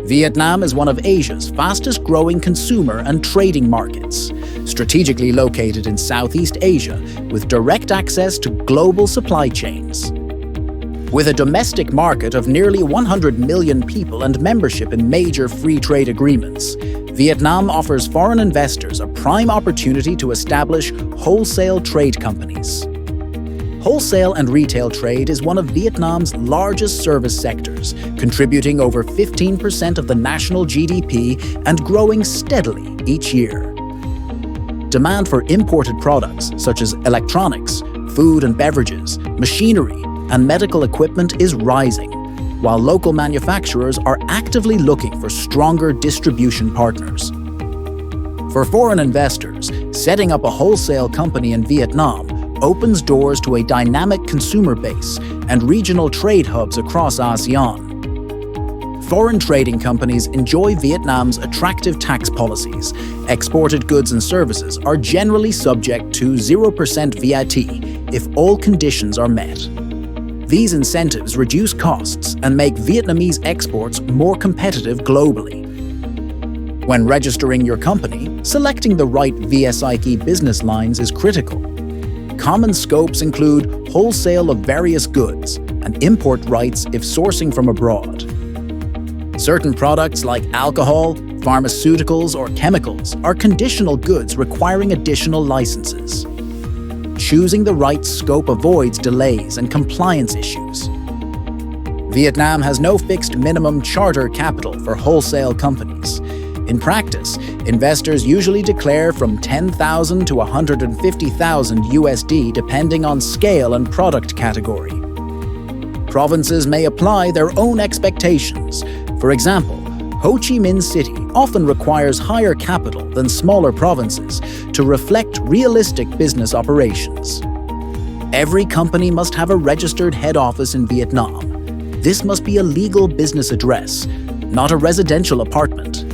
Vietnam is one of Asia's fastest-growing consumer and trading markets, strategically located in Southeast Asia with direct access to global supply chains. With a domestic market of nearly 100 million people and membership in major free trade agreements, Vietnam offers foreign investors a prime opportunity to establish wholesale trade companies. Wholesale and retail trade is one of Vietnam's largest service sectors, contributing over 15% of the national GDP and growing steadily each year. Demand for imported products such as electronics, food and beverages, machinery, and medical equipment is rising, while local manufacturers are actively looking for stronger distribution partners. For foreign investors, setting up a wholesale company in Vietnam opens doors to a dynamic consumer base and regional trade hubs across ASEAN. Foreign trading companies enjoy Vietnam's attractive tax policies. Exported goods and services are generally subject to 0% VAT if all conditions are met. These incentives reduce costs and make Vietnamese exports more competitive globally. When registering your company, selecting the right VSIC business lines is critical. Common scopes include wholesale of various goods and import rights if sourcing from abroad. Certain products like alcohol, pharmaceuticals, or chemicals are conditional goods requiring additional licenses. Choosing the right scope avoids delays and compliance issues. Vietnam has no fixed minimum charter capital for wholesale companies. In practice, investors usually declare from $10,000 to $150,000 USD depending on scale and product category. Provinces may apply their own expectations. For example, Ho Chi Minh City often requires higher capital than smaller provinces to reflect realistic business operations. Every company must have a registered head office in Vietnam. This must be a legal business address, not a residential apartment.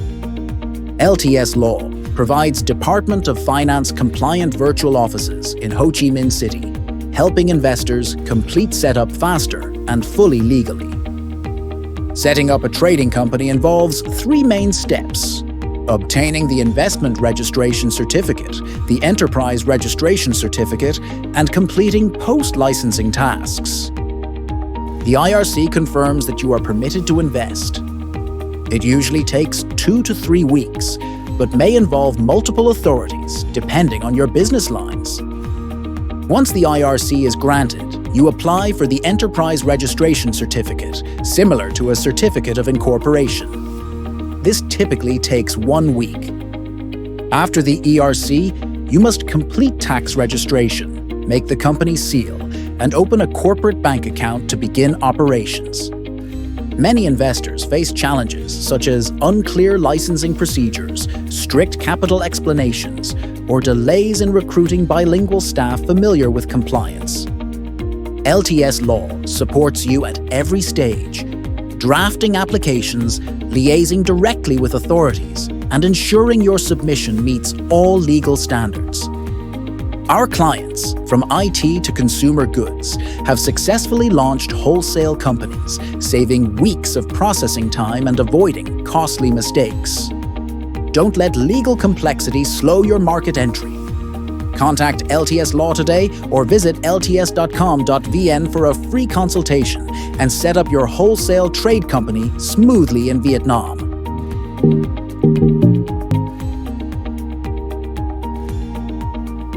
LTS law provides Department of Finance compliant virtual offices in Ho Chi Minh City, helping investors complete setup faster and fully legally. Setting up a trading company involves three main steps: obtaining the investment registration certificate, the enterprise registration certificate, and completing post-licensing tasks. The IRC confirms that you are permitted to invest. It usually takes 2 to 3 weeks, but may involve multiple authorities depending on your business lines. Once the IRC is granted, you apply for the Enterprise Registration Certificate, similar to a certificate of incorporation. This typically takes 1 week. After the ERC, you must complete tax registration, make the company seal, and open a corporate bank account to begin operations. Many investors face challenges such as unclear licensing procedures, strict capital explanations, or delays in recruiting bilingual staff familiar with compliance. LTS Law supports you at every stage, drafting applications, liaising directly with authorities, and ensuring your submission meets all legal standards. Our clients, from IT to consumer goods, have successfully launched wholesale companies, saving weeks of processing time and avoiding costly mistakes. Don't let legal complexity slow your market entry. Contact LTS Law today or visit lts.com.vn for a free consultation and set up your wholesale trade company smoothly in Vietnam.